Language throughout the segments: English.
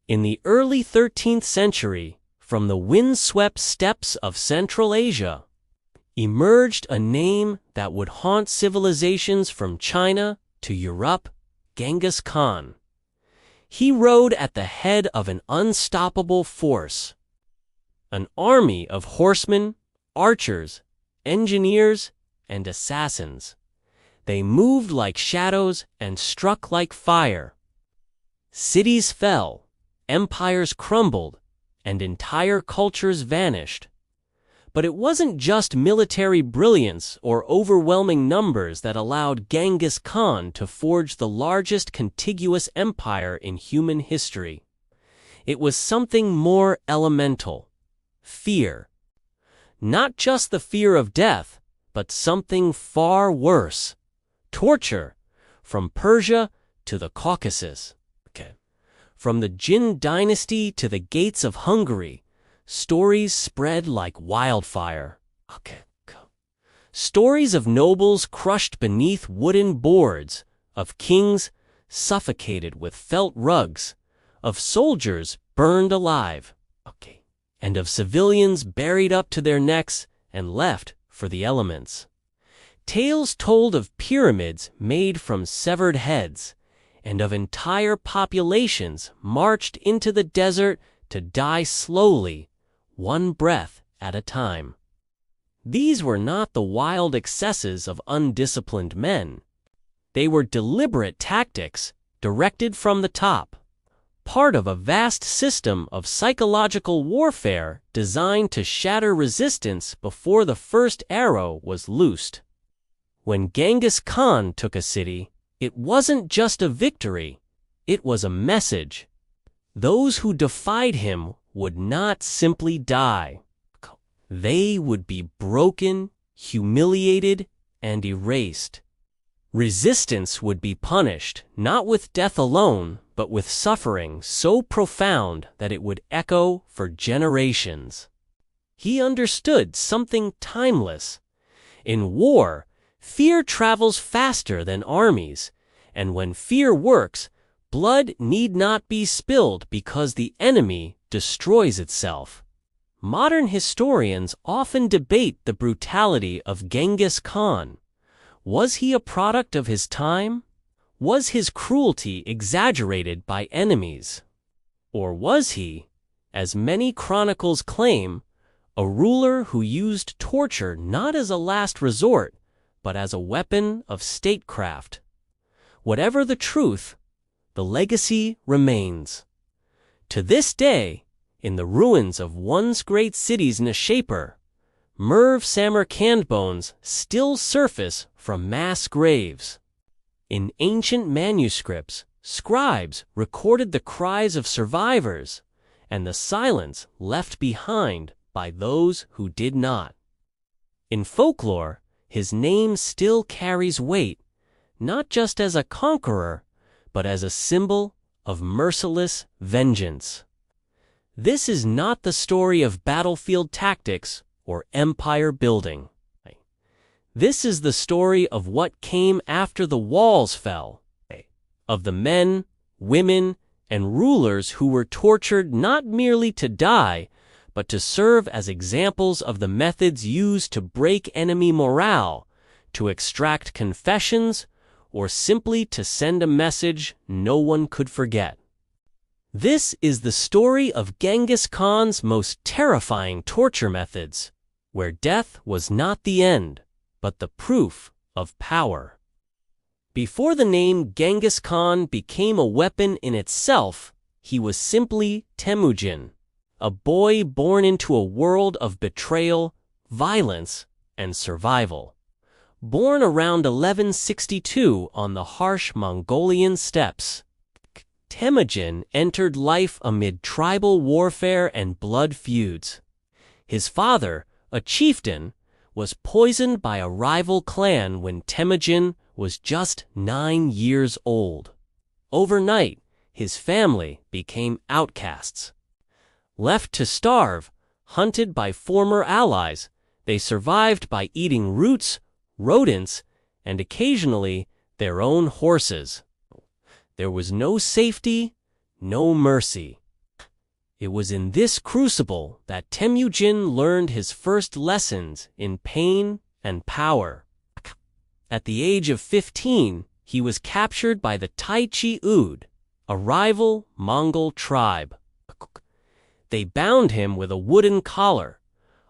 In the early 13th century, from the windswept steppes of Central Asia, emerged a name that would haunt civilizations from China to Europe: Genghis Khan. He rode at the head of an unstoppable force, an army of horsemen, archers, engineers, and assassins. They moved like shadows and struck like fire. Cities fell, empires crumbled, and entire cultures vanished. But it wasn't just military brilliance or overwhelming numbers that allowed Genghis Khan to forge the largest contiguous empire in human history. It was something more elemental: fear. Not just the fear of death, but something far worse: torture, from Persia to the Caucasus. From the Jin dynasty to the gates of Hungary, stories spread like wildfire. Stories of nobles crushed beneath wooden boards, of kings suffocated with felt rugs, of soldiers burned alive, and of civilians buried up to their necks and left for the elements. Tales told of pyramids made from severed heads, and of entire populations marched into the desert to die slowly, one breath at a time. These were not the wild excesses of undisciplined men. They were deliberate tactics directed from the top, part of a vast system of psychological warfare designed to shatter resistance before the first arrow was loosed. When Genghis Khan took a city, it wasn't just a victory, it was a message. Those who defied him would not simply die. They would be broken, humiliated, and erased. Resistance would be punished, not with death alone, but with suffering so profound that it would echo for generations. He understood something timeless. In war, fear travels faster than armies, and when fear works, blood need not be spilled because the enemy destroys itself. Modern historians often debate the brutality of Genghis Khan. Was he a product of his time? Was his cruelty exaggerated by enemies? Or was he, as many chronicles claim, a ruler who used torture not as a last resort, but as a weapon of statecraft? Whatever the truth, the legacy remains. To this day, in the ruins of once great cities Nishapur, Merv Samarkand bones still surface from mass graves. In ancient manuscripts, scribes recorded the cries of survivors and the silence left behind by those who did not. In folklore, his name still carries weight, not just as a conqueror, but as a symbol of merciless vengeance. This is not the story of battlefield tactics or empire building. This is the story of what came after the walls fell, of the men, women, and rulers who were tortured not merely to die, but to serve as examples of the methods used to break enemy morale, to extract confessions, or simply to send a message no one could forget. This is the story of Genghis Khan's most terrifying torture methods, where death was not the end, but the proof of power. Before the name Genghis Khan became a weapon in itself, he was simply Temujin, a boy born into a world of betrayal, violence, and survival. Born around 1162 on the harsh Mongolian steppes, Temujin entered life amid tribal warfare and blood feuds. His father, a chieftain, was poisoned by a rival clan when Temujin was just 9 years old. Overnight, his family became outcasts. Left to starve, hunted by former allies, they survived by eating roots, rodents, and occasionally their own horses. There was no safety, no mercy. It was in this crucible that Temujin learned his first lessons in pain and power. At the age of 15, he was captured by the Taichi Ud, a rival Mongol tribe. They bound him with a wooden collar,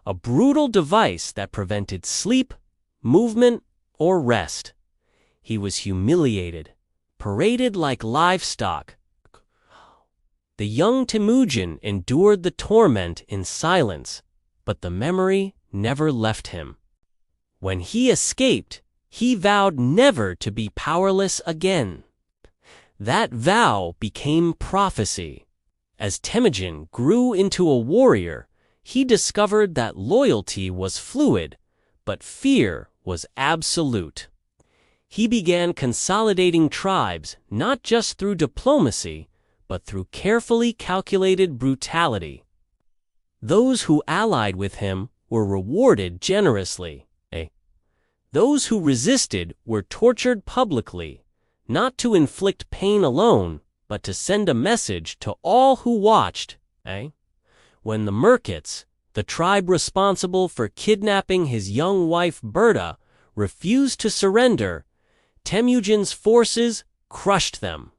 a brutal device that prevented sleep, movement, or rest. He was humiliated, paraded like livestock. The young Temujin endured the torment in silence, but the memory never left him. When he escaped, he vowed never to be powerless again. That vow became prophecy. As Temujin grew into a warrior, he discovered that loyalty was fluid, but fear was absolute. He began consolidating tribes not just through diplomacy, but through carefully calculated brutality. Those who allied with him were rewarded generously. Those who resisted were tortured publicly, not to inflict pain alone, but to send a message to all who watched. When the Merkits, the tribe responsible for kidnapping his young wife Berta, refused to surrender, Temujin's forces crushed them.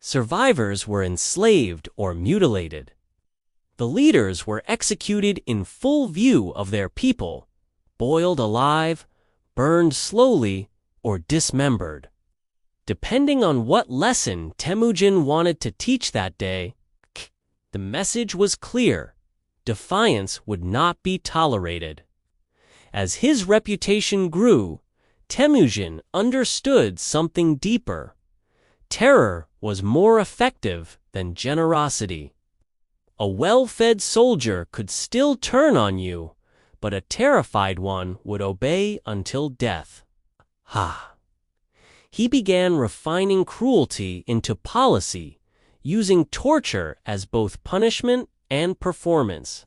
Survivors were enslaved or mutilated. The leaders were executed in full view of their people, boiled alive, burned slowly, or dismembered. Depending on what lesson Temujin wanted to teach that day, the message was clear: defiance would not be tolerated. As his reputation grew, Temujin understood something deeper. Terror was more effective than generosity. A well-fed soldier could still turn on you, but a terrified one would obey until death. He began refining cruelty into policy, using torture as both punishment and performance.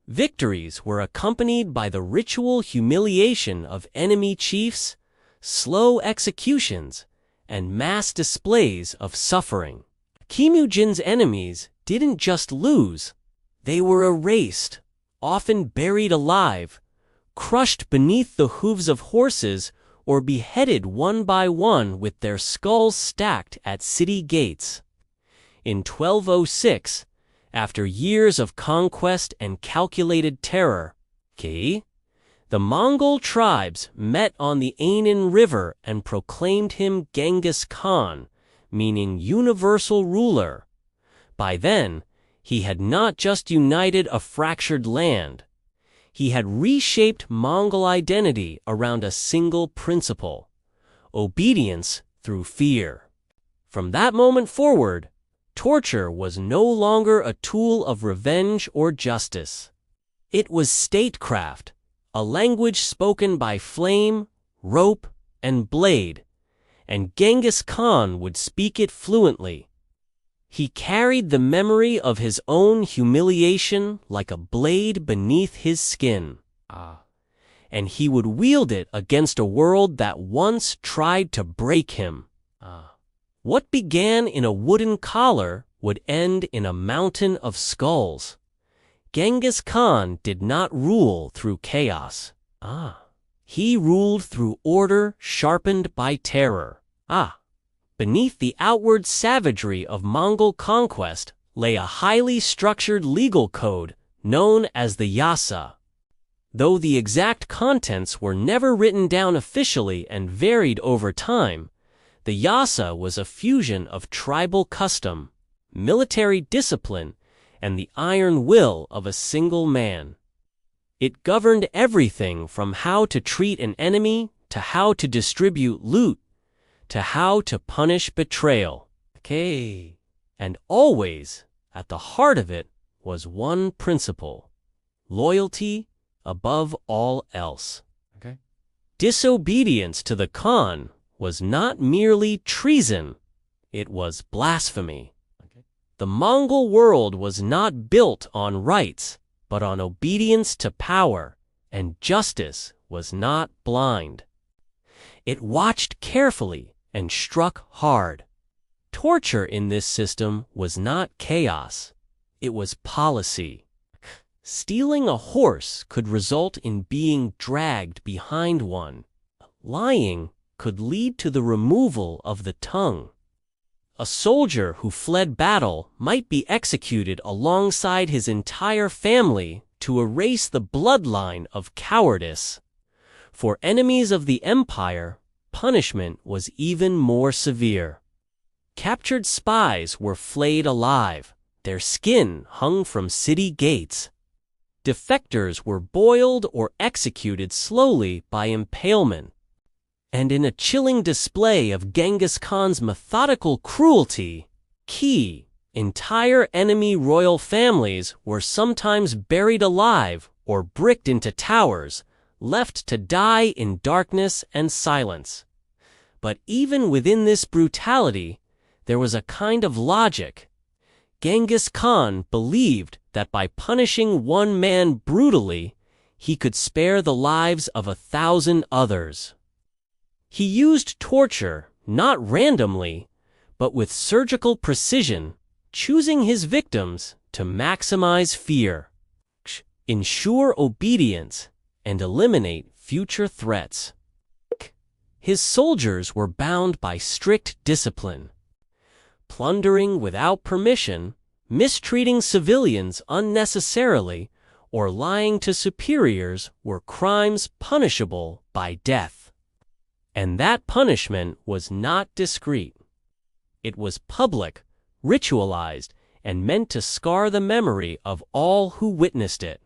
Victories were accompanied by the ritual humiliation of enemy chiefs, slow executions, and mass displays of suffering. Temujin's enemies didn't just lose, they were erased, often buried alive, crushed beneath the hooves of horses, or beheaded one by one with their skulls stacked at city gates. In 1206, after years of conquest and calculated terror, the Mongol tribes met on the Aenon River and proclaimed him Genghis Khan, meaning universal ruler. By then, he had not just united a fractured land. He had reshaped Mongol identity around a single principle: obedience through fear. From that moment forward, torture was no longer a tool of revenge or justice. It was statecraft, a language spoken by flame, rope, and blade, and Genghis Khan would speak it fluently. He carried the memory of his own humiliation like a blade beneath his skin. And he would wield it against a world that once tried to break him. What began in a wooden collar would end in a mountain of skulls. Genghis Khan did not rule through chaos. He ruled through order sharpened by terror. Beneath the outward savagery of Mongol conquest lay a highly structured legal code known as the Yasa. Though the exact contents were never written down officially and varied over time, the Yasa was a fusion of tribal custom, military discipline, and the iron will of a single man. It governed everything from how to treat an enemy to how to distribute loot, to how to punish betrayal. And always, at the heart of it, was one principle: loyalty above all else. Disobedience to the Khan was not merely treason, it was blasphemy. The Mongol world was not built on rights, but on obedience to power, and justice was not blind. It watched carefully and struck hard. Torture in this system was not chaos. It was policy. Stealing a horse could result in being dragged behind one. Lying could lead to the removal of the tongue. A soldier who fled battle might be executed alongside his entire family to erase the bloodline of cowardice. For enemies of the empire, punishment was even more severe. Captured spies were flayed alive, their skin hung from city gates. Defectors were boiled or executed slowly by impalement. And in a chilling display of Genghis Khan's methodical cruelty, entire enemy royal families were sometimes buried alive or bricked into towers, left to die in darkness and silence. But even within this brutality, there was a kind of logic. Genghis Khan believed that by punishing one man brutally, he could spare the lives of 1,000 others. He used torture, not randomly, but with surgical precision, choosing his victims to maximize fear, ensure obedience, and eliminate future threats. His soldiers were bound by strict discipline. Plundering without permission, mistreating civilians unnecessarily, or lying to superiors were crimes punishable by death. And that punishment was not discreet. It was public, ritualized, and meant to scar the memory of all who witnessed it.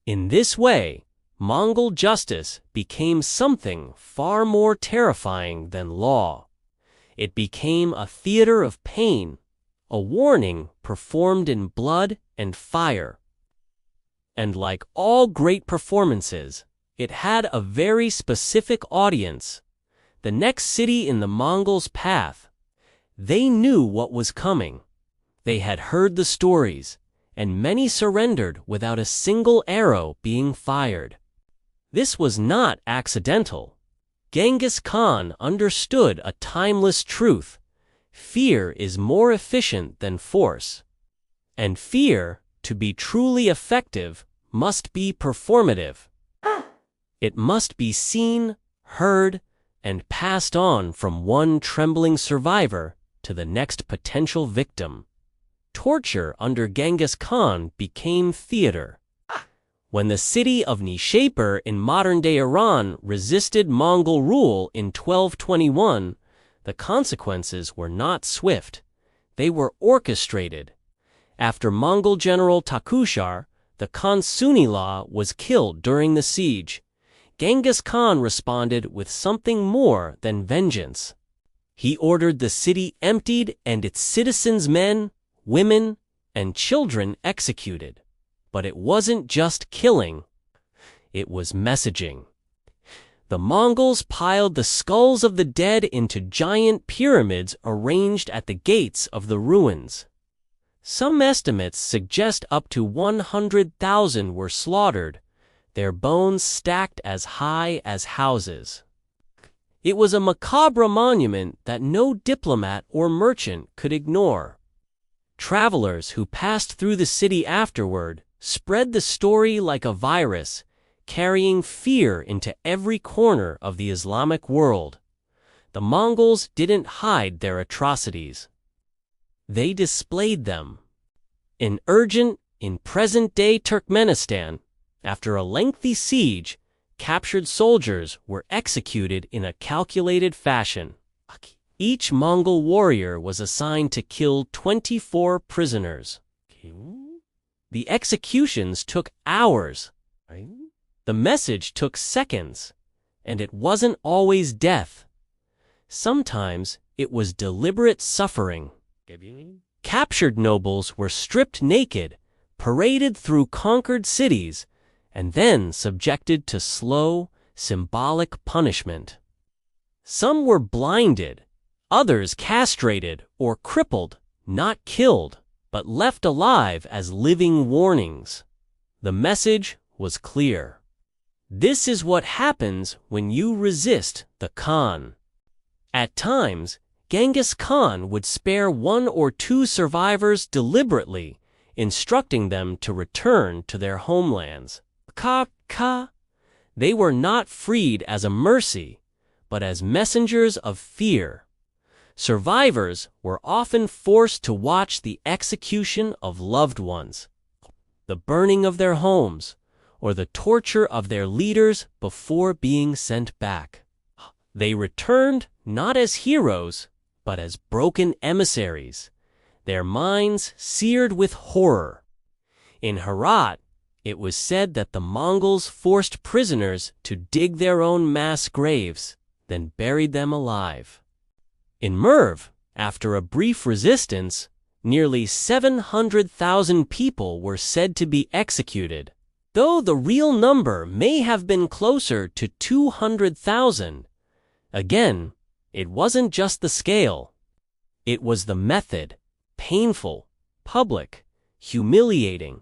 In this way, Mongol justice became something far more terrifying than law. It became a theater of pain, a warning performed in blood and fire. And like all great performances, it had a very specific audience. The next city in the Mongols' path. They knew what was coming. They had heard the stories, and many surrendered without a single arrow being fired. This was not accidental. Genghis Khan understood a timeless truth. Fear is more efficient than force. And fear, to be truly effective, must be performative. It must be seen, heard, and passed on from one trembling survivor to the next potential victim. Torture under Genghis Khan became theater. When the city of Nishapur in modern-day Iran resisted Mongol rule in 1221, the consequences were not swift. They were orchestrated. After Mongol general Takushar, the Khan Sunila was killed during the siege. Genghis Khan responded with something more than vengeance. He ordered the city emptied and its citizens' men, women, and children executed. But it wasn't just killing. It was messaging. The Mongols piled the skulls of the dead into giant pyramids arranged at the gates of the ruins. Some estimates suggest up to 100,000 were slaughtered, their bones stacked as high as houses. It was a macabre monument that no diplomat or merchant could ignore. Travelers who passed through the city afterward spread the story like a virus, carrying fear into every corner of the Islamic world. The Mongols didn't hide their atrocities. They displayed them. In present-day Turkmenistan, after a lengthy siege, captured soldiers were executed in a calculated fashion. Each Mongol warrior was assigned to kill 24 prisoners. The executions took hours. The message took seconds, and it wasn't always death. Sometimes it was deliberate suffering. Captured nobles were stripped naked, paraded through conquered cities, and then subjected to slow, symbolic punishment. Some were blinded, others castrated or crippled, not killed, but left alive as living warnings. The message was clear. This is what happens when you resist the Khan. At times, Genghis Khan would spare one or two survivors deliberately, instructing them to return to their homelands. They were not freed as a mercy, but as messengers of fear. Survivors were often forced to watch the execution of loved ones, the burning of their homes, or the torture of their leaders before being sent back. They returned not as heroes, but as broken emissaries, their minds seared with horror. In Herat, it was said that the Mongols forced prisoners to dig their own mass graves, then buried them alive. In Merv, after a brief resistance, nearly 700,000 people were said to be executed, though the real number may have been closer to 200,000. Again, it wasn't just the scale. It was the method, painful, public, humiliating,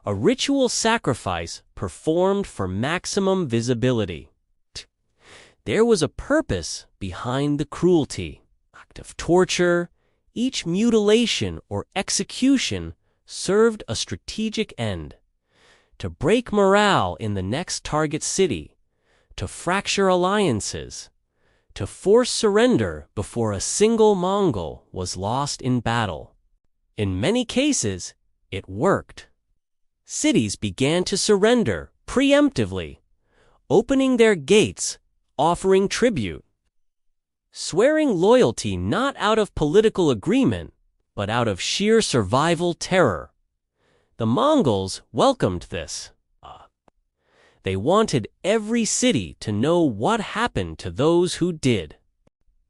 a ritual sacrifice performed for maximum visibility. There was a purpose behind the cruelty. Act of torture, each mutilation or execution served a strategic end: to break morale in the next target city, to fracture alliances, to force surrender before a single Mongol was lost in battle. In many cases, it worked. Cities began to surrender preemptively, opening their gates, offering tribute, swearing loyalty not out of political agreement, but out of sheer survival terror. The Mongols welcomed this. They wanted every city to know what happened to those who did.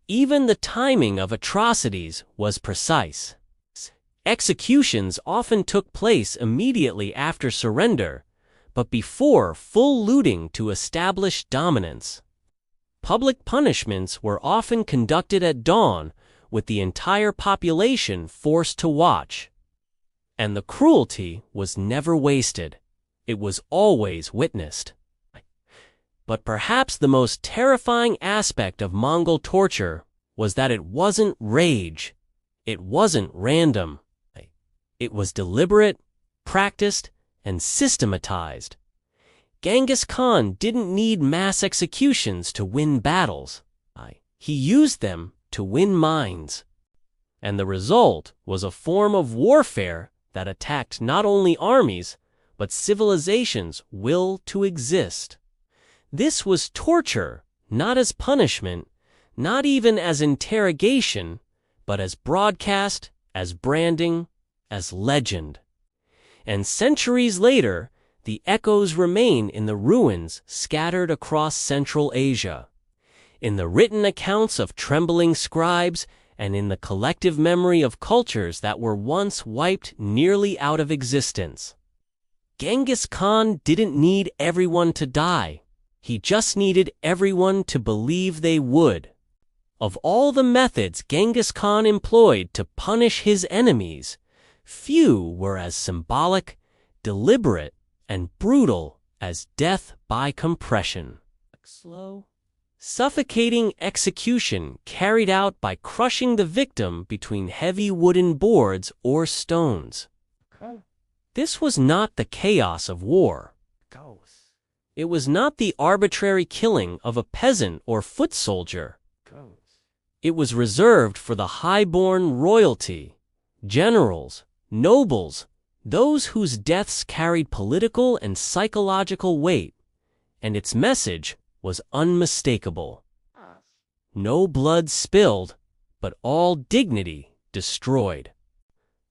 Even the timing of atrocities was precise. Executions often took place immediately after surrender, but before full looting to establish dominance. Public punishments were often conducted at dawn, with the entire population forced to watch. And the cruelty was never wasted. It was always witnessed. But perhaps the most terrifying aspect of Mongol torture was that it wasn't rage. It wasn't random. It was deliberate, practiced, and systematized. Genghis Khan didn't need mass executions to win battles. He used them to win minds. And the result was a form of warfare that attacked not only armies, but civilizations' will to exist. This was torture, not as punishment, not even as interrogation, but as broadcast, as branding, as legend. And centuries later, the echoes remain in the ruins scattered across Central Asia, in the written accounts of trembling scribes, and in the collective memory of cultures that were once wiped nearly out of existence. Genghis Khan didn't need everyone to die. He just needed everyone to believe they would. Of all the methods Genghis Khan employed to punish his enemies, few were as symbolic, deliberate, and brutal as death by compression. Slow, suffocating execution carried out by crushing the victim between heavy wooden boards or stones. This was not the chaos of war. It was not the arbitrary killing of a peasant or foot soldier. It was reserved for the high-born royalty, generals, nobles, those whose deaths carried political and psychological weight, and its message was unmistakable. No blood spilled, but all dignity destroyed.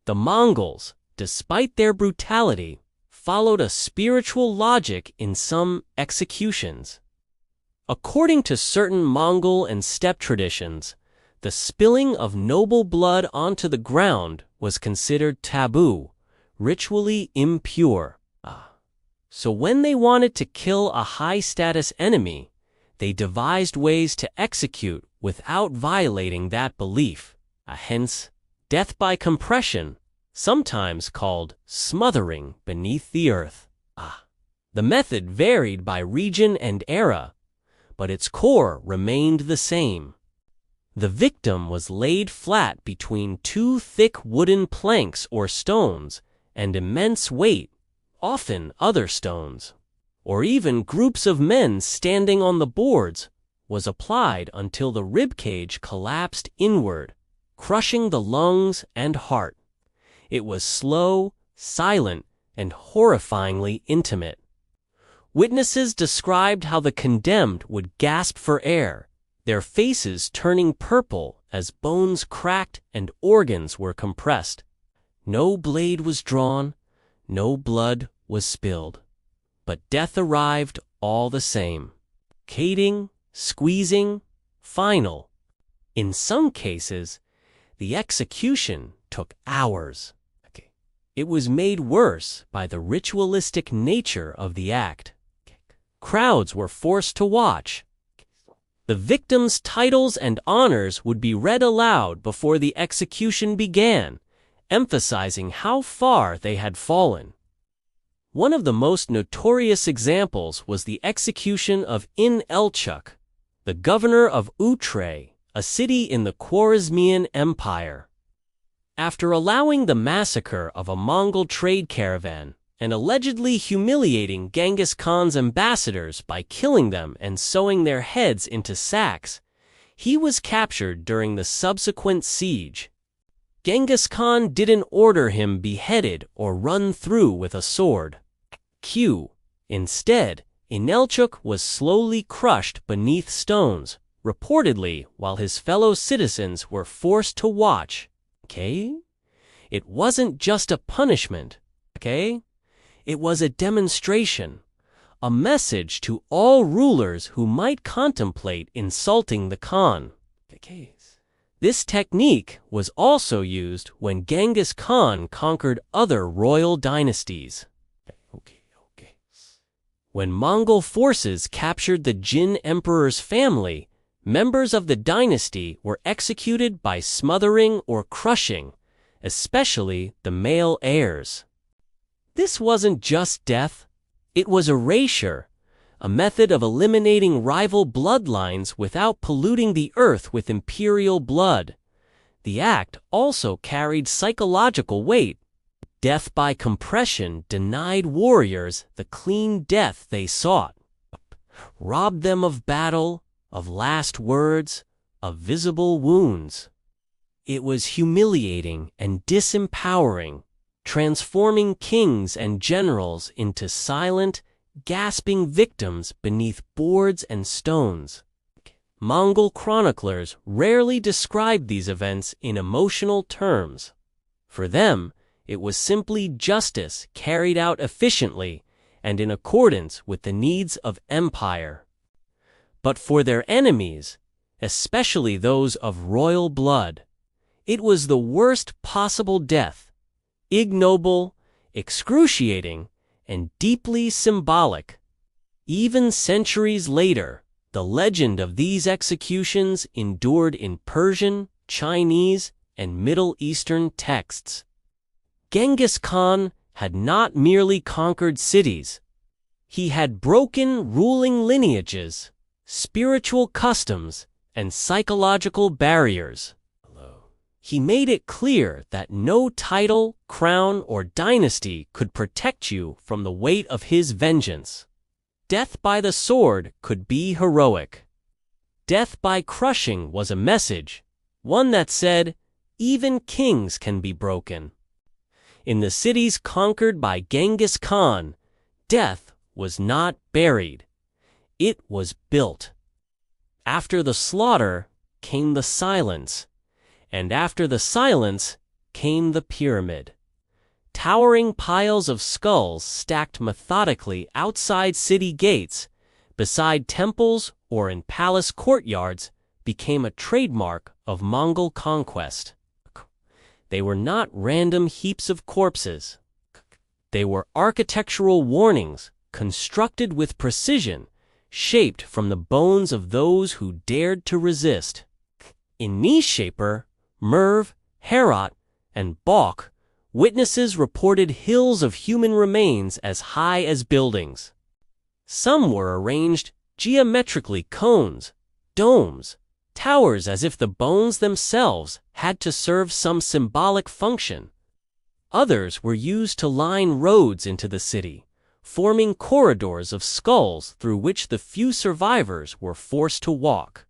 The Mongols, despite their brutality, followed a spiritual logic in some executions. According to certain Mongol and steppe traditions, the spilling of noble blood onto the ground was considered taboo, ritually impure. So when they wanted to kill a high-status enemy, they devised ways to execute without violating that belief, hence death by compression, sometimes called smothering beneath the earth. The method varied by region and era, but its core remained the same. The victim was laid flat between two thick wooden planks or stones and immense weight, often other stones, or even groups of men standing on the boards, was applied until the ribcage collapsed inward, crushing the lungs and heart. It was slow, silent, and horrifyingly intimate. Witnesses described how the condemned would gasp for air, their faces turning purple as bones cracked and organs were compressed. No blade was drawn, no blood was spilled, but death arrived all the same. Suffocating, squeezing, final. In some cases, the execution took hours. It was made worse by the ritualistic nature of the act. Crowds were forced to watch. The victims' titles and honors would be read aloud before the execution began, emphasizing how far they had fallen. One of the most notorious examples was the execution of In-Elchuk, the governor of Utre, a city in the Khwarezmian Empire. After allowing the massacre of a Mongol trade caravan and allegedly humiliating Genghis Khan's ambassadors by killing them and sewing their heads into sacks, he was captured during the subsequent siege. Genghis Khan didn't order him beheaded or run through with a sword. Instead, In-Elchuk was slowly crushed beneath stones, reportedly while his fellow citizens were forced to watch. It wasn't just a punishment. It was a demonstration, a message to all rulers who might contemplate insulting the Khan. This technique was also used when Genghis Khan conquered other royal dynasties. When Mongol forces captured the Jin emperor's family, members of the dynasty were executed by smothering or crushing, especially the male heirs. This wasn't just death, it was erasure, a method of eliminating rival bloodlines without polluting the earth with imperial blood. The act also carried psychological weight. Death by compression denied warriors the clean death they sought, robbed them of battle, of last words, of visible wounds. It was humiliating and disempowering, transforming kings and generals into silent, gasping victims beneath boards and stones. Mongol chroniclers rarely described these events in emotional terms. For them, it was simply justice carried out efficiently and in accordance with the needs of empire. But for their enemies, especially those of royal blood, it was the worst possible death, ignoble, excruciating, and deeply symbolic. Even centuries later, the legend of these executions endured in Persian, Chinese, and Middle Eastern texts. Genghis Khan had not merely conquered cities. He had broken ruling lineages, spiritual customs, and psychological barriers. He made it clear that no title, crown, or dynasty could protect you from the weight of his vengeance. Death by the sword could be heroic. Death by crushing was a message, one that said, even kings can be broken. In the cities conquered by Genghis Khan, death was not buried. It was built. After the slaughter came the silence, and after the silence came the pyramid. Towering piles of skulls stacked methodically outside city gates, beside temples or in palace courtyards, became a trademark of Mongol conquest. They were not random heaps of corpses. They were architectural warnings, constructed with precision, shaped from the bones of those who dared to resist. In Nishapur, Merv, Herat, and Balkh, witnesses reported hills of human remains as high as buildings. Some were arranged geometrically cones, domes, towers as if the bones themselves had to serve some symbolic function. Others were used to line roads into the city, forming corridors of skulls through which the few survivors were forced to walk.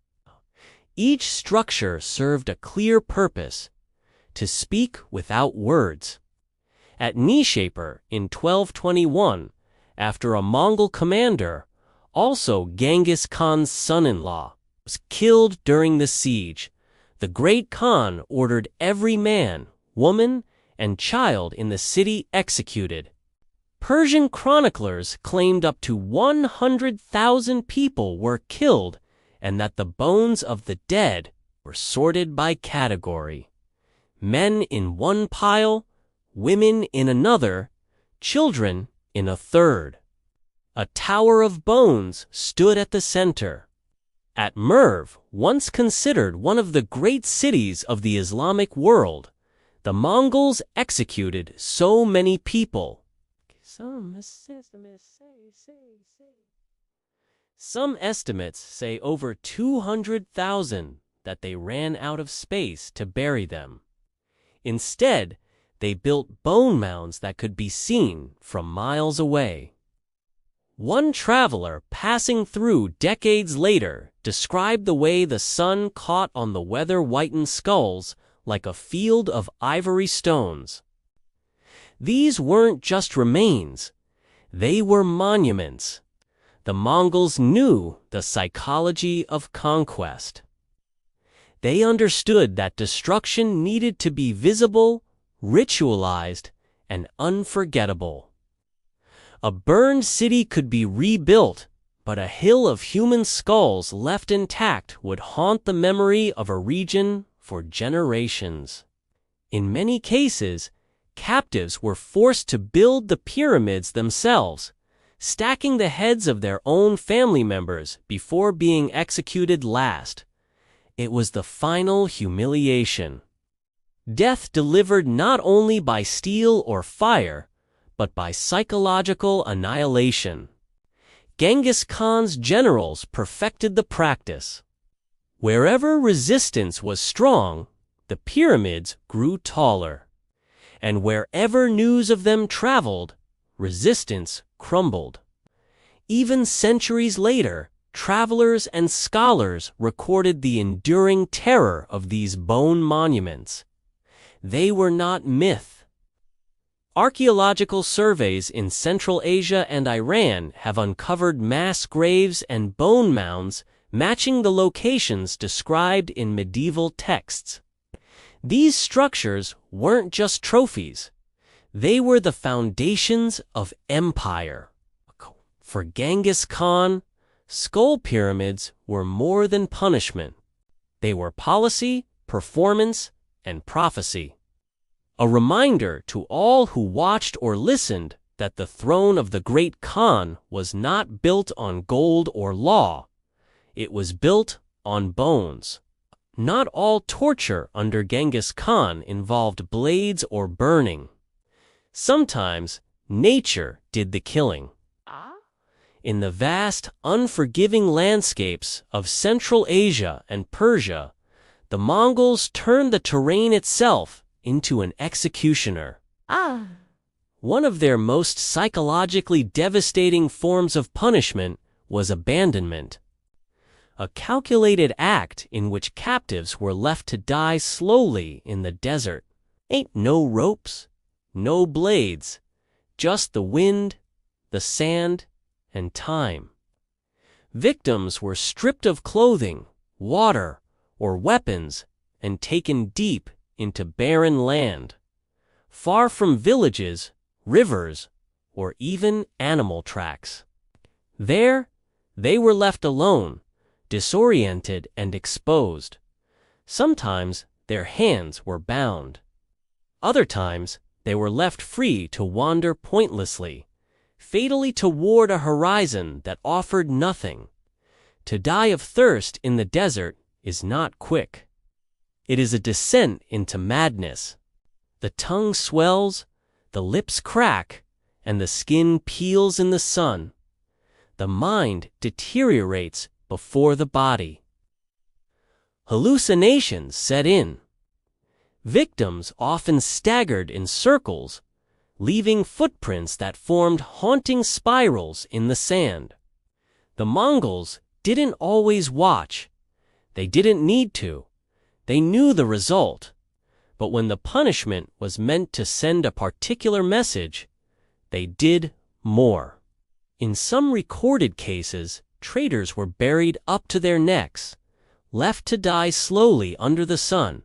Each structure served a clear purpose: to speak without words. At Nishapur in 1221, after a Mongol commander, also Genghis Khan's son-in-law, was killed during the siege, the great Khan ordered every man, woman, and child in the city executed. Persian chroniclers claimed up to 100,000 people were killed, and that the bones of the dead were sorted by category: men in one pile, women in another, children in a third. A tower of bones stood at the center. At Merv, once considered one of the great cities of the Islamic world, the Mongols executed so many people. Some estimates say over 200,000 that they ran out of space to bury them. Instead, they built bone mounds that could be seen from miles away. One traveler passing through decades later described the way the sun caught on the weather-whitened skulls like a field of ivory stones. These weren't just remains, they were monuments. The Mongols knew the psychology of conquest. They understood that destruction needed to be visible, ritualized, and unforgettable. A burned city could be rebuilt, but a hill of human skulls left intact would haunt the memory of a region for generations. In many cases, captives were forced to build the pyramids themselves, stacking the heads of their own family members before being executed last. It was the final humiliation. Death delivered not only by steel or fire, but by psychological annihilation. Genghis Khan's generals perfected the practice. Wherever resistance was strong, the pyramids grew taller. And wherever news of them traveled, resistance crumbled. Even centuries later, travelers and scholars recorded the enduring terror of these bone monuments. They were not myth. Archaeological surveys in Central Asia and Iran have uncovered mass graves and bone mounds matching the locations described in medieval texts. These structures weren't just trophies. They were the foundations of empire. For Genghis Khan, skull pyramids were more than punishment. They were policy, performance, and prophecy. A reminder to all who watched or listened that the throne of the great Khan was not built on gold or law. It was built on bones. Not all torture under Genghis Khan involved blades or burning. Sometimes nature did the killing. In the vast, unforgiving landscapes of Central Asia and Persia, the Mongols turned the terrain itself into an executioner. One of their most psychologically devastating forms of punishment was abandonment. A calculated act in which captives were left to die slowly in the desert. Ain't no ropes, no blades, just the wind, the sand, and time. Victims were stripped of clothing, water, or weapons and taken deep into barren land, far from villages, rivers, or even animal tracks. There, they were left alone, disoriented and exposed. Sometimes their hands were bound. Other times, they were left free to wander pointlessly, fatally toward a horizon that offered nothing. To die of thirst in the desert is not quick. It is a descent into madness. The tongue swells, the lips crack, and the skin peels in the sun. The mind deteriorates before the body. Hallucinations set in. Victims often staggered in circles, leaving footprints that formed haunting spirals in the sand. The Mongols didn't always watch. They didn't need to. They knew the result. But when the punishment was meant to send a particular message, they did more. In some recorded cases, traitors were buried up to their necks, left to die slowly under the sun,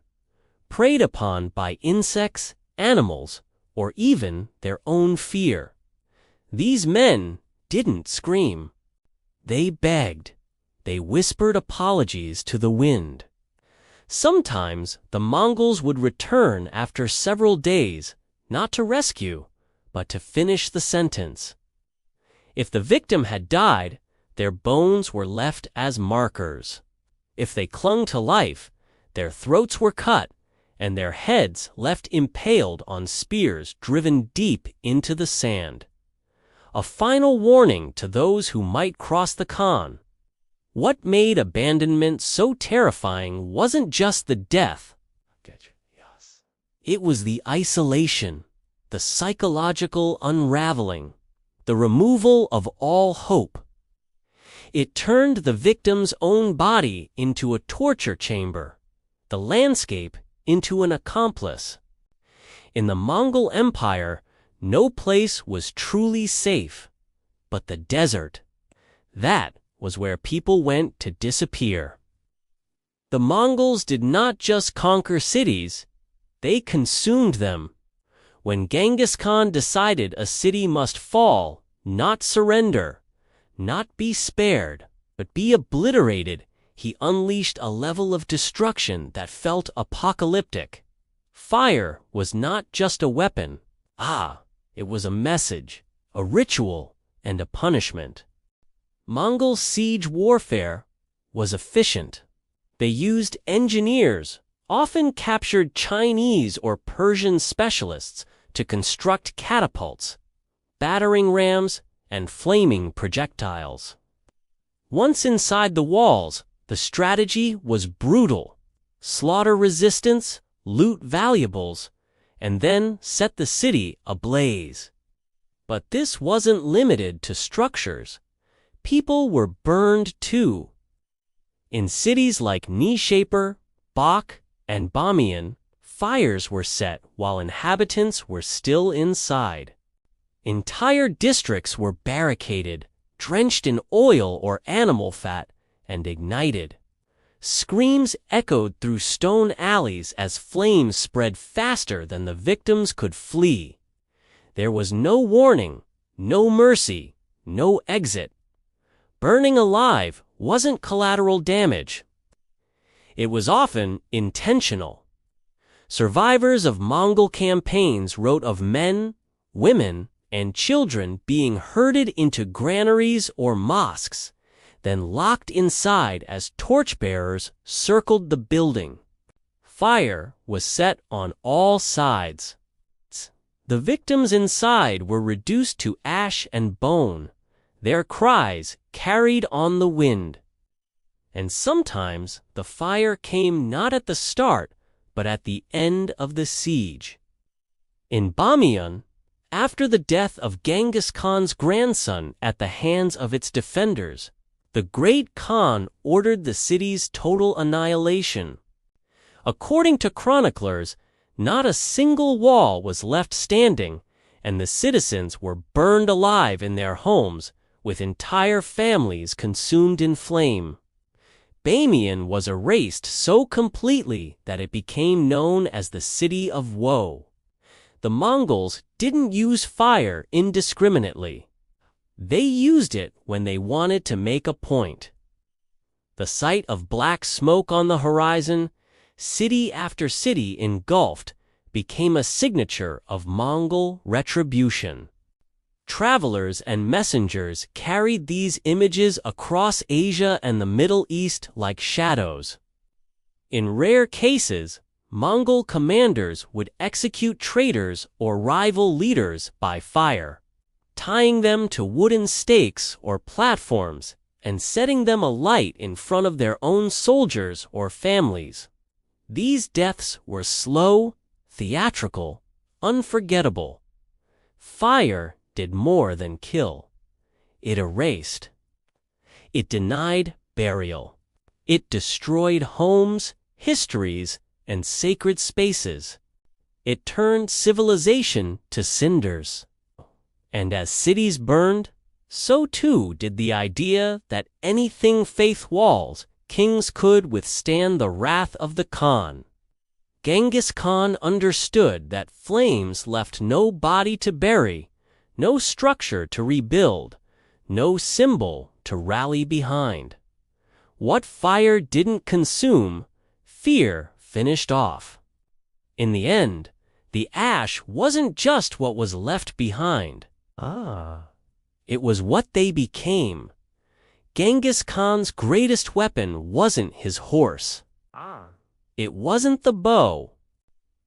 preyed upon by insects, animals, or even their own fear. These men didn't scream. They begged. They whispered apologies to the wind. Sometimes the Mongols would return after several days, not to rescue, but to finish the sentence. If the victim had died, their bones were left as markers. If they clung to life, their throats were cut and their heads left impaled on spears driven deep into the sand. A final warning to those who might cross the Khan. What made abandonment so terrifying wasn't just the death. It was the isolation, the psychological unraveling, the removal of all hope. It turned the victim's own body into a torture chamber, the landscape into an accomplice. In the Mongol Empire, no place was truly safe, but the desert. That was where people went to disappear. The Mongols did not just conquer cities, they consumed them. When Genghis Khan decided a city must fall, not surrender, not be spared, but be obliterated, he unleashed a level of destruction that felt apocalyptic. Fire was not just a weapon. It was a message, a ritual, and a punishment. Mongol siege warfare was efficient. They used engineers, often captured Chinese or Persian specialists, to construct catapults, battering rams, and flaming projectiles. Once inside the walls, the strategy was brutal. Slaughter resistance, loot valuables, and then set the city ablaze. But this wasn't limited to structures. People were burned too. In cities like Nishapur, Bak, and Bamiyan, fires were set while inhabitants were still inside. Entire districts were barricaded, drenched in oil or animal fat, and ignited. Screams echoed through stone alleys as flames spread faster than the victims could flee. There was no warning, no mercy, no exit. Burning alive wasn't collateral damage. It was often intentional. Survivors of Mongol campaigns wrote of men, women, and children being herded into granaries or mosques, then locked inside as torchbearers circled the building. Fire was set on all sides. The victims inside were reduced to ash and bone, their cries carried on the wind. And sometimes the fire came not at the start, but at the end of the siege. In Bamiyan, after the death of Genghis Khan's grandson at the hands of its defenders, the great Khan ordered the city's total annihilation. According to chroniclers, not a single wall was left standing, and the citizens were burned alive in their homes, with entire families consumed in flame. Bamiyan was erased so completely that it became known as the City of Woe. The Mongols didn't use fire indiscriminately. They used it when they wanted to make a point. The sight of black smoke on the horizon, city after city engulfed, became a signature of Mongol retribution. Travelers and messengers carried these images across Asia and the Middle East like shadows. In rare cases, Mongol commanders would execute traitors or rival leaders by fire, tying them to wooden stakes or platforms and setting them alight in front of their own soldiers or families. These deaths were slow, theatrical, unforgettable. Fire did more than kill. It erased. It denied burial. It destroyed homes, histories, and sacred spaces. It turned civilization to cinders. And as cities burned, so too did the idea that anything faith walls, kings could withstand the wrath of the Khan. Genghis Khan understood that flames left no body to bury, no structure to rebuild, no symbol to rally behind. What fire didn't consume, fear finished off. In the end, the ash wasn't just what was left behind. It was what they became. Genghis Khan's greatest weapon wasn't his horse. It wasn't the bow.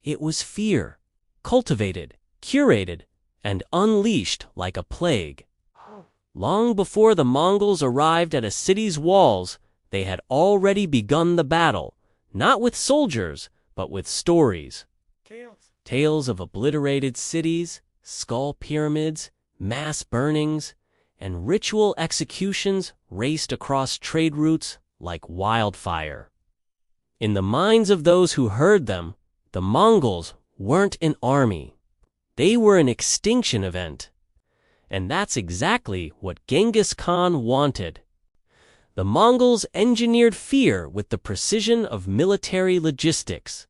It was fear, cultivated, curated, and unleashed like a plague. Long before the Mongols arrived at a city's walls, they had already begun the battle, not with soldiers, but with stories. Tales of obliterated cities, skull pyramids, mass burnings, and ritual executions raced across trade routes like wildfire. In the minds of those who heard them, the Mongols weren't an army. They were an extinction event. And that's exactly what Genghis Khan wanted. The Mongols engineered fear with the precision of military logistics.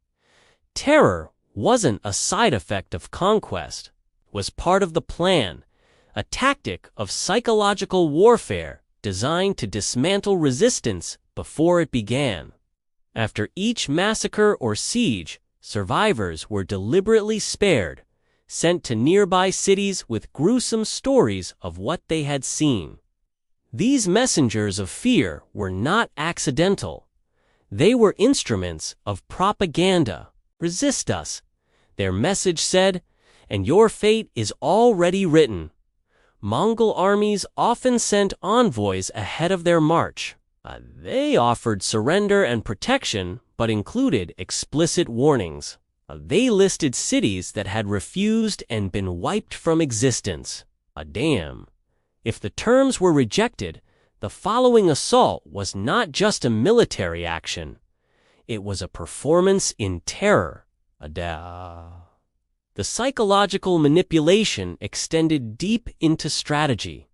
Terror wasn't a side effect of conquest, was part of the plan, a tactic of psychological warfare designed to dismantle resistance before it began. After each massacre or siege, survivors were deliberately spared, sent to nearby cities with gruesome stories of what they had seen. These messengers of fear were not accidental. They were instruments of propaganda. Resist us, their message said, and your fate is already written. Mongol armies often sent envoys ahead of their march. They offered surrender and protection, but included explicit warnings. They listed cities that had refused and been wiped from existence. Damn. If the terms were rejected, the following assault was not just a military action. It was a performance in terror. The psychological manipulation extended deep into strategy.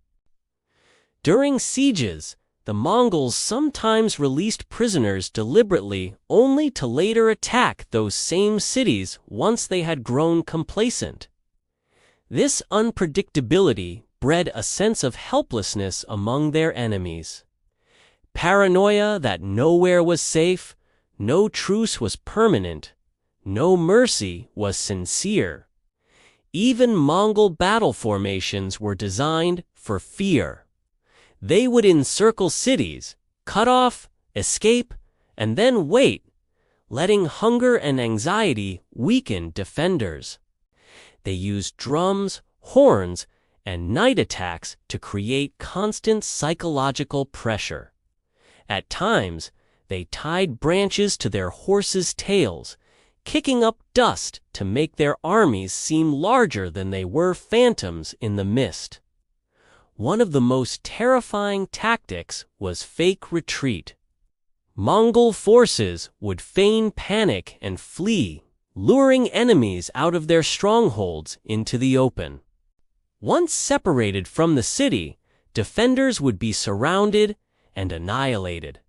During sieges, the Mongols sometimes released prisoners deliberately only to later attack those same cities once they had grown complacent. This unpredictability bred a sense of helplessness among their enemies. Paranoia that nowhere was safe, no truce was permanent, no mercy was sincere. Even Mongol battle formations were designed for fear. They would encircle cities, cut off, escape, and then wait, letting hunger and anxiety weaken defenders. They used drums, horns, and night attacks to create constant psychological pressure. At times, they tied branches to their horses' tails, kicking up dust to make their armies seem larger than they were phantoms in the mist. One of the most terrifying tactics was fake retreat. Mongol forces would feign panic and flee, luring enemies out of their strongholds into the open. Once separated from the city, defenders would be surrounded and annihilated.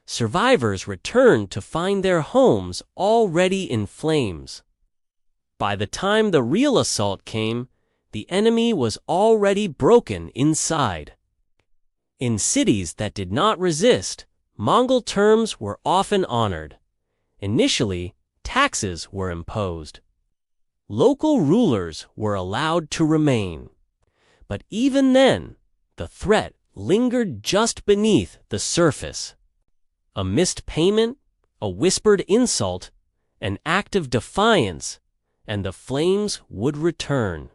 Survivors returned to find their homes already in flames. By the time the real assault came, the enemy was already broken inside. In cities that did not resist, Mongol terms were often honored. Initially, taxes were imposed. Local rulers were allowed to remain. But even then, the threat lingered just beneath the surface. A missed payment, a whispered insult, an act of defiance, and the flames would return.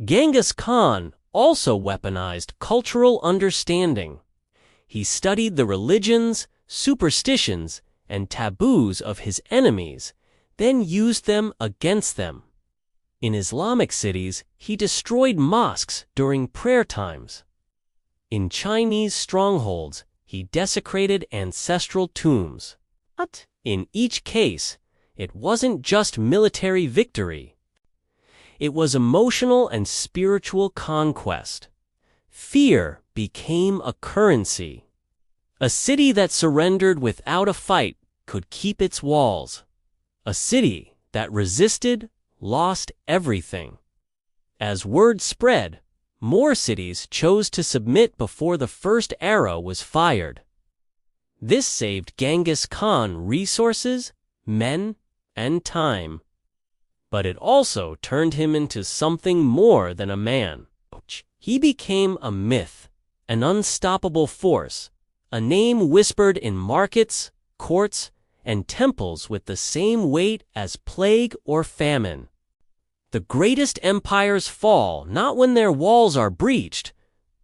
Genghis Khan also weaponized cultural understanding. He studied the religions, superstitions, and taboos of his enemies, then used them against them. In Islamic cities, he destroyed mosques during prayer times. In Chinese strongholds, he desecrated ancestral tombs. But in each case, it wasn't just military victory. It was emotional and spiritual conquest. Fear became a currency. A city that surrendered without a fight could keep its walls. A city that resisted lost everything. As word spread, more cities chose to submit before the first arrow was fired. This saved Genghis Khan resources, men, and time. But it also turned him into something more than a man. He became a myth, an unstoppable force, a name whispered in markets, courts, and temples with the same weight as plague or famine. The greatest empires fall not when their walls are breached,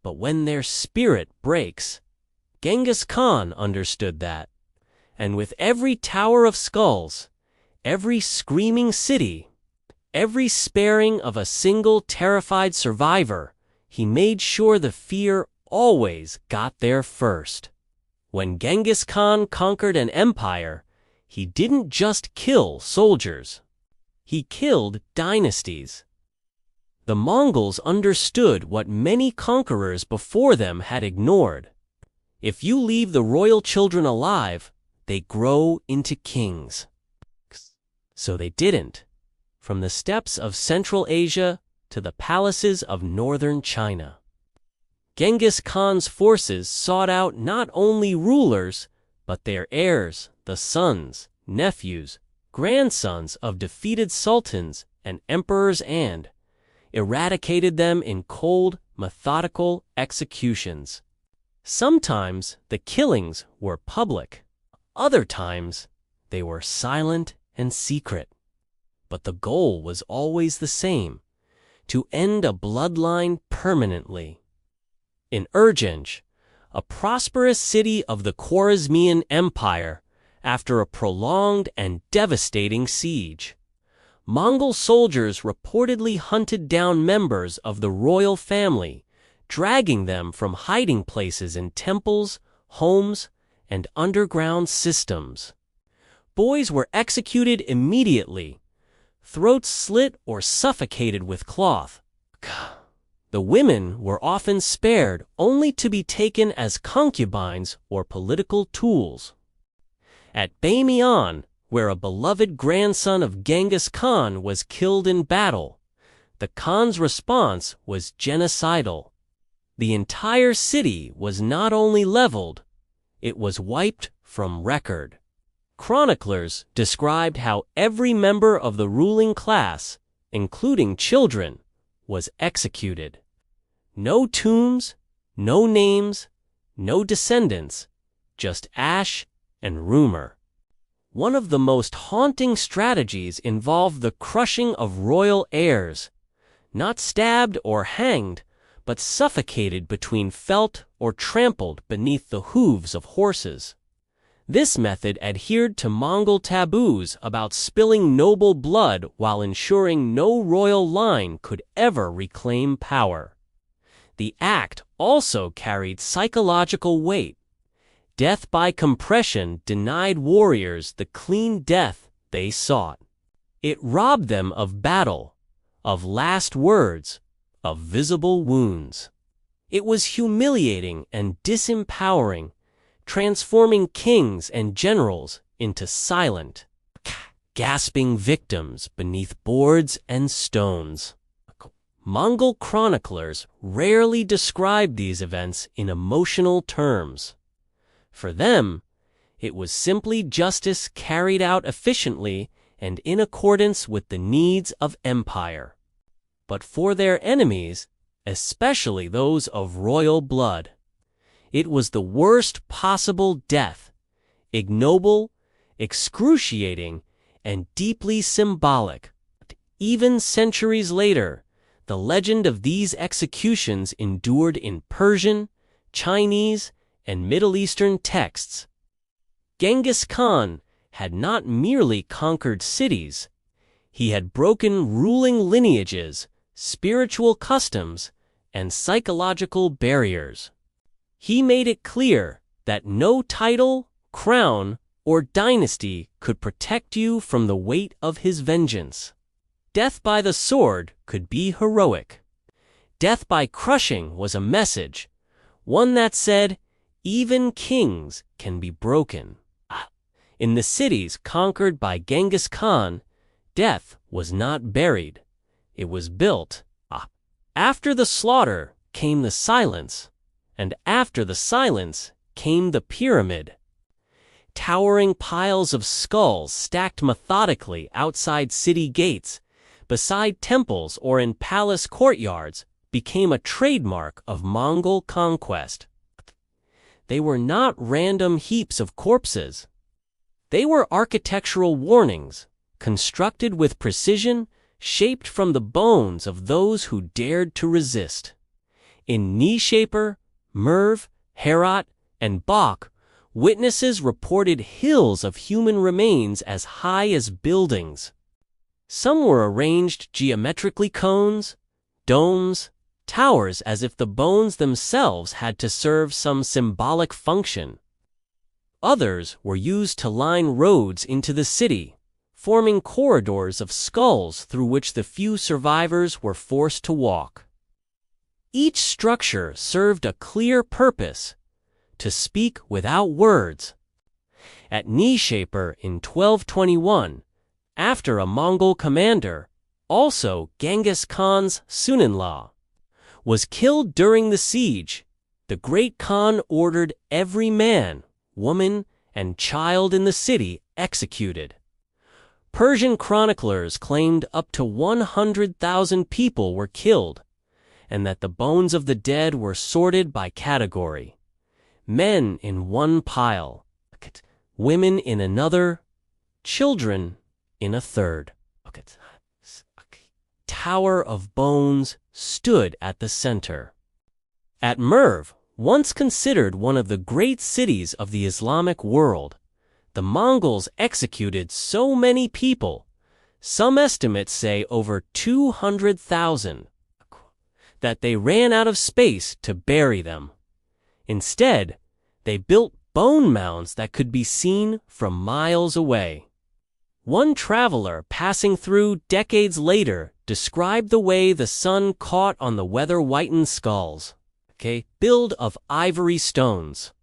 but when their spirit breaks. Genghis Khan understood that, and with every tower of skulls, every screaming city, every sparing of a single terrified survivor, he made sure the fear always got there first. When Genghis Khan conquered an empire, he didn't just kill soldiers. He killed dynasties. The Mongols understood what many conquerors before them had ignored. If you leave the royal children alive, they grow into kings. So they didn't. From the steppes of Central Asia to the palaces of northern China. Genghis Khan's forces sought out not only rulers, but their heirs, the sons, nephews, grandsons of defeated sultans and emperors, and eradicated them in cold, methodical executions. Sometimes the killings were public. Other times they were silent and secret. But the goal was always the same: to end a bloodline permanently. In Urgench, a prosperous city of the Khwarezmian Empire, after a prolonged and devastating siege, Mongol soldiers reportedly hunted down members of the royal family, dragging them from hiding places in temples, homes, and underground systems. Boys were executed immediately, throats slit or suffocated with cloth. The women were often spared only to be taken as concubines or political tools. At Bamiyan, where a beloved grandson of Genghis Khan was killed in battle, the Khan's response was genocidal. The entire city was not only leveled, it was wiped from record. Chroniclers described how every member of the ruling class, including children, was executed. No tombs, no names, no descendants, just ash and rumor. One of the most haunting strategies involved the crushing of royal heirs, not stabbed or hanged, but suffocated between felt or trampled beneath the hooves of horses. This method adhered to Mongol taboos about spilling noble blood while ensuring no royal line could ever reclaim power. The act also carried psychological weight. Death by compression denied warriors the clean death they sought. It robbed them of battle, of last words, of visible wounds. It was humiliating and disempowering, transforming kings and generals into silent, gasping victims beneath boards and stones. Mongol chroniclers rarely described these events in emotional terms. For them, it was simply justice carried out efficiently and in accordance with the needs of empire. But for their enemies, especially those of royal blood, it was the worst possible death, ignoble, excruciating, and deeply symbolic. Even centuries later, the legend of these executions endured in Persian, Chinese, and Middle Eastern texts. Genghis Khan had not merely conquered cities, he had broken ruling lineages, spiritual customs, and psychological barriers. He made it clear that no title, crown, or dynasty could protect you from the weight of his vengeance. Death by the sword could be heroic. Death by crushing was a message, one that said, even kings can be broken. In the cities conquered by Genghis Khan, death was not buried, it was built. After the slaughter came the silence, and after the silence came the pyramid. Towering piles of skulls stacked methodically outside city gates, beside temples or in palace courtyards, became a trademark of Mongol conquest. They were not random heaps of corpses. They were architectural warnings, constructed with precision, shaped from the bones of those who dared to resist. In Nishapur, Merv, Herat, and Bok, witnesses reported hills of human remains as high as buildings. Some were arranged geometrically cones, domes, towers as if the bones themselves had to serve some symbolic function. Others were used to line roads into the city, forming corridors of skulls through which the few survivors were forced to walk. Each structure served a clear purpose: to speak without words. At Nishapur in 1221, after a Mongol commander, also Genghis Khan's son-in-law, was killed during the siege, the great Khan ordered every man, woman, and child in the city executed. Persian chroniclers claimed up to 100,000 people were killed, and that the bones of the dead were sorted by category. Men in one pile, women in another, children in a third. Tower of Bones stood at the center. At Merv, once considered one of the great cities of the Islamic world, the Mongols executed so many people, some estimates say over 200,000, that they ran out of space to bury them. Instead, they built bone mounds that could be seen from miles away. One traveler passing through decades later described the way the sun caught on the weather-whitened skulls, built of ivory stones.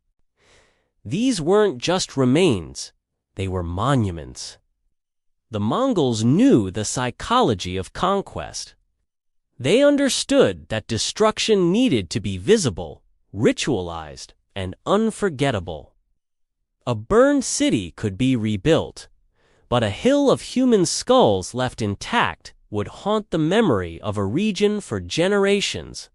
These weren't just remains, they were monuments. The Mongols knew the psychology of conquest. They understood that destruction needed to be visible, ritualized, and unforgettable. A burned city could be rebuilt, but a hill of human skulls left intact would haunt the memory of a region for generations.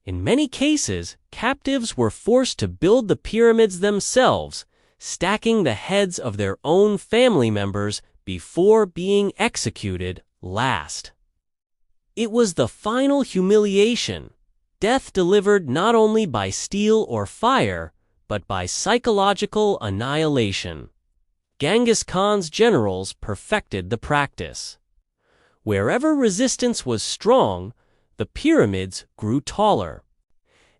In many cases, captives were forced to build the pyramids themselves, stacking the heads of their own family members before being executed last. It was the final humiliation, death delivered not only by steel or fire, but by psychological annihilation. Genghis Khan's generals perfected the practice. Wherever resistance was strong, the pyramids grew taller.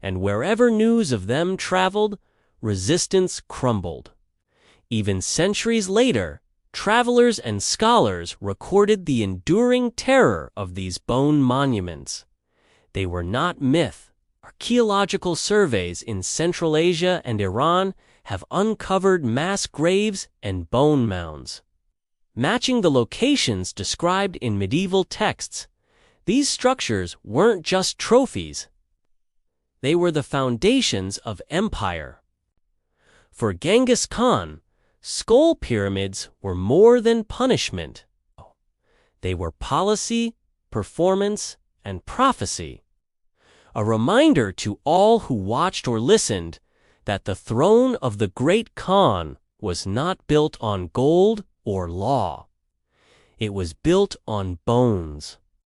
And wherever news of them traveled, resistance crumbled. Even centuries later, travelers and scholars recorded the enduring terror of these bone monuments. They were not myth. Archaeological surveys in Central Asia and Iran have uncovered mass graves and bone mounds. Matching the locations described in medieval texts, these structures weren't just trophies. They were the foundations of empire. For Genghis Khan, skull pyramids were more than punishment. They were policy, performance, and prophecy. A reminder to all who watched or listened that the throne of the great Khan was not built on gold or law. It was built on bones.